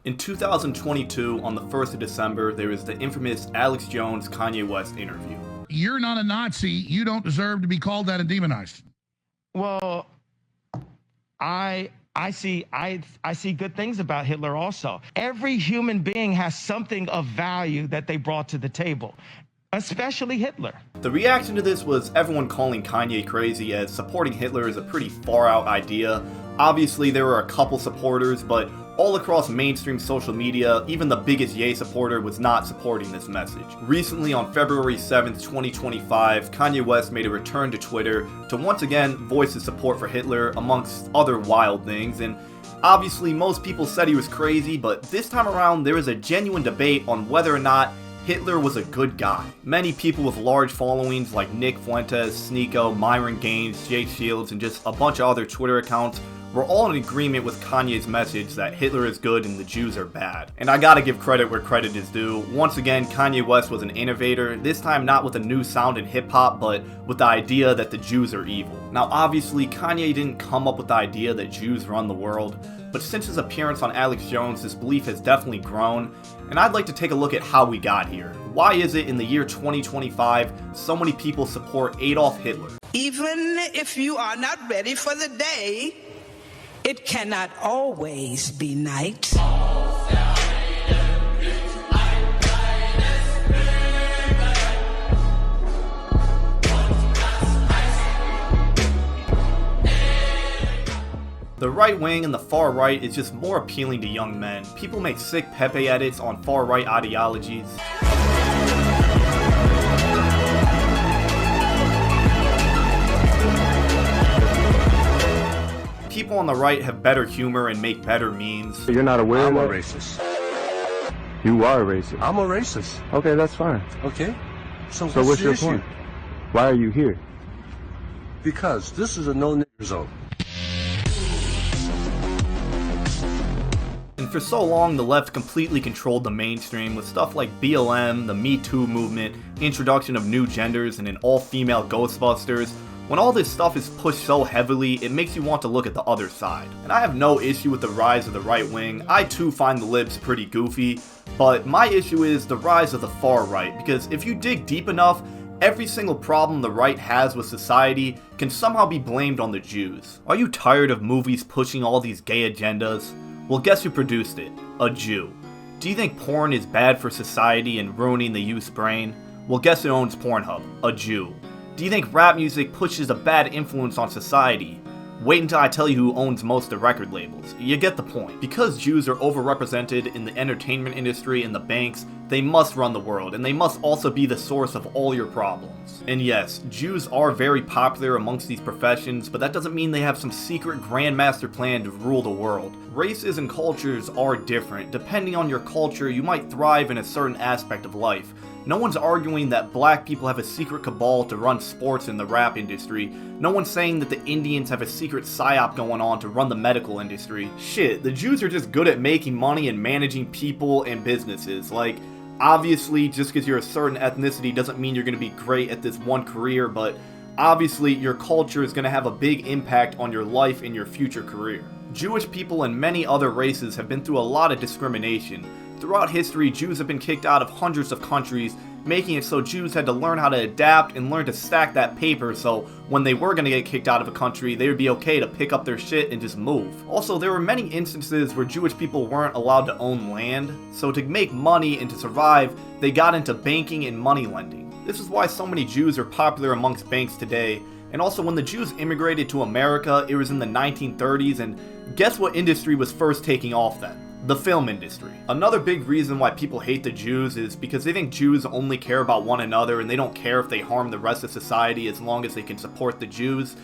In 2022, on the 1st of December, there was the infamous Alex Jones Kanye West interview. You're not a Nazi. You don't deserve to be called that and demonized. Well, I see good things about Hitler also. Every human being has something of value that they brought to the table, especially Hitler. The reaction to this was everyone calling Kanye crazy, as supporting Hitler is a pretty far out idea. Obviously there were a couple supporters, but all across mainstream social media, even the biggest Ye supporter was not supporting this message. Recently, on February 7th, 2025, Kanye West made a return to Twitter to once again voice his support for Hitler, amongst other wild things, and obviously most people said he was crazy, but this time around there was a genuine debate on whether or not Hitler was a good guy. Many people with large followings like Nick Fuentes, Sneeko, Myron Gaines, Jay Shields, and just a bunch of other Twitter accounts were all in agreement with Kanye's message that Hitler is good and the Jews are bad. And I gotta give credit where credit is due. Once again, Kanye West was an innovator, this time not with a new sound in hip-hop, but with the idea that the Jews are evil. Now obviously, Kanye didn't come up with the idea that Jews run the world, but since his appearance on Alex Jones, this belief has definitely grown, and I'd like to take a look at how we got here. Why is it in the year 2025, so many people support Adolf Hitler? Even if you are not ready for the day, it cannot always be night. The right wing and the far right is just more appealing to young men. People make sick Pepe edits on far right ideologies. People on the right have better humor and make better memes. You're not aware I'm of a that? racist. You are a racist. I'm a racist. Okay, that's fine. Okay? So So what's the your issue? point? Why are you here? Because this is a no-nigger zone. And for so long, the left completely controlled the mainstream with stuff like BLM, the Me Too movement, introduction of new genders, and an all-female Ghostbusters. When all this stuff is pushed so heavily, it makes you want to look at the other side. And I have no issue with the rise of the right wing. I too find the libs pretty goofy. But my issue is the rise of the far right, because if you dig deep enough, every single problem the right has with society can somehow be blamed on the Jews. Are you tired of movies pushing all these gay agendas? Well, guess who produced it? A Jew. Do you think porn is bad for society and ruining the youth's brain? Well, guess who owns Pornhub? A Jew. Do you think rap music pushes a bad influence on society? Wait until I tell you who owns most of the record labels. You get the point. Because Jews are overrepresented in the entertainment industry and the banks, they must run the world, and they must also be the source of all your problems. And yes, Jews are very popular amongst these professions, but that doesn't mean they have some secret grand master plan to rule the world. Races and cultures are different. Depending on your culture, you might thrive in a certain aspect of life. No one's arguing that black people have a secret cabal to run sports in the rap industry. No one's saying that the Indians have a secret psyop going on to run the medical industry. Shit, the Jews are just good at making money and managing people and businesses. Like, obviously, just because you're a certain ethnicity doesn't mean you're going to be great at this one career, but obviously your culture is going to have a big impact on your life and your future career. Jewish people and many other races have been through a lot of discrimination. Throughout history, Jews have been kicked out of hundreds of countries, making it so Jews had to learn how to adapt and learn to stack that paper so when they were going to get kicked out of a country, they would be okay to pick up their shit and just move. Also, there were many instances where Jewish people weren't allowed to own land, so to make money and to survive, they got into banking and money lending. This is why so many Jews are popular amongst banks today. And also, when the Jews immigrated to America, it was in the 1930s, and guess what industry was first taking off then? The film industry. Another big reason why people hate the Jews is because they think Jews only care about one another and they don't care if they harm the rest of society as long as they can support the Jews.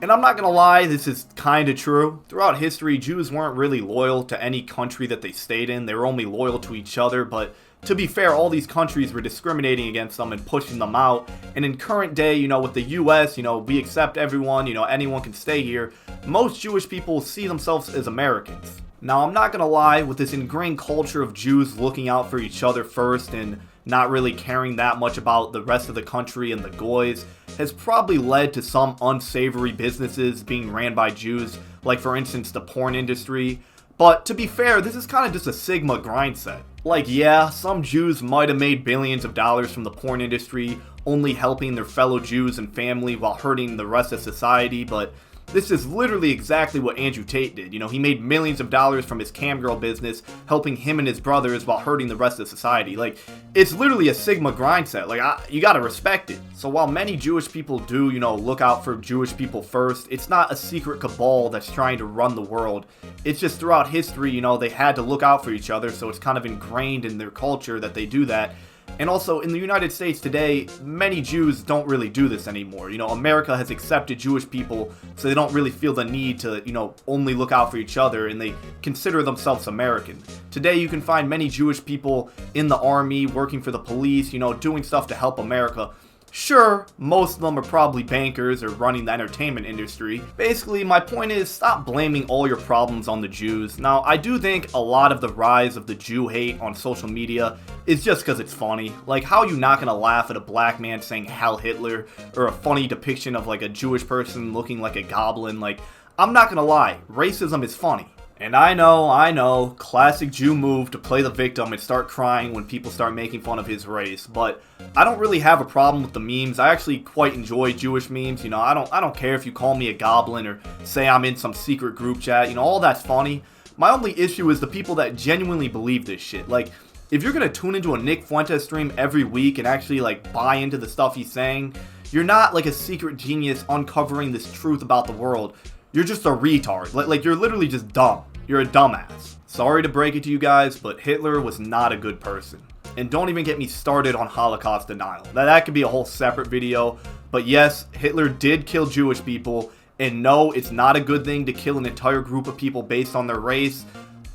And I'm not gonna lie, this is kinda true. Throughout history, Jews weren't really loyal to any country that they stayed in. They were only loyal to each other, but to be fair, all these countries were discriminating against them and pushing them out. And in current day, with the US, we accept everyone, anyone can stay here. Most Jewish people see themselves as Americans. Now, I'm not gonna lie, with this ingrained culture of Jews looking out for each other first and not really caring that much about the rest of the country and the goys, has probably led to some unsavory businesses being ran by Jews, like for instance the porn industry. But to be fair, this is kind of just a Sigma grind set. Like, yeah, some Jews might have made billions of dollars from the porn industry, only helping their fellow Jews and family while hurting the rest of society, but this is literally exactly what Andrew Tate did. You know, he made millions of dollars from his camgirl business, helping him and his brothers while hurting the rest of society. Like, it's literally a Sigma grind set. Like, you gotta respect it. So while many Jewish people do, you know, look out for Jewish people first, it's not a secret cabal that's trying to run the world. It's just throughout history, you know, they had to look out for each other, so it's kind of ingrained in their culture that they do that. And also, in the United States today, many Jews don't really do this anymore. You know, America has accepted Jewish people, so they don't really feel the need to, you know, only look out for each other, and they consider themselves American. Today, you can find many Jewish people in the army, working for the police, you know, doing stuff to help America. Sure, most of them are probably bankers or running the entertainment industry. Basically, my point is, stop blaming all your problems on the Jews. Now, I do think a lot of the rise of the Jew hate on social media is just because it's funny. Like, how are you not gonna laugh at a black man saying Heil Hitler, or a funny depiction of like a Jewish person looking like a goblin? Like, I'm not gonna lie, racism is funny. And I know, classic Jew move to play the victim and start crying when people start making fun of his race, but I don't really have a problem with the memes. I actually quite enjoy Jewish memes. You know, I don't care if you call me a goblin or say I'm in some secret group chat. You know, all that's funny. My only issue is the people that genuinely believe this shit. Like, if you're gonna tune into a Nick Fuentes stream every week and actually like buy into the stuff he's saying, you're not like a secret genius uncovering this truth about the world. You're just a retard. Like, you're literally just dumb. You're a dumbass. Sorry to break it to you guys, but Hitler was not a good person. And don't even get me started on Holocaust denial. That could be a whole separate video. But yes, Hitler did kill Jewish people. And no, it's not a good thing to kill an entire group of people based on their race.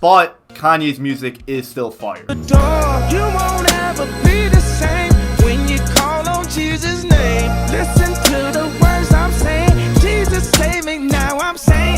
But Kanye's music is still fire.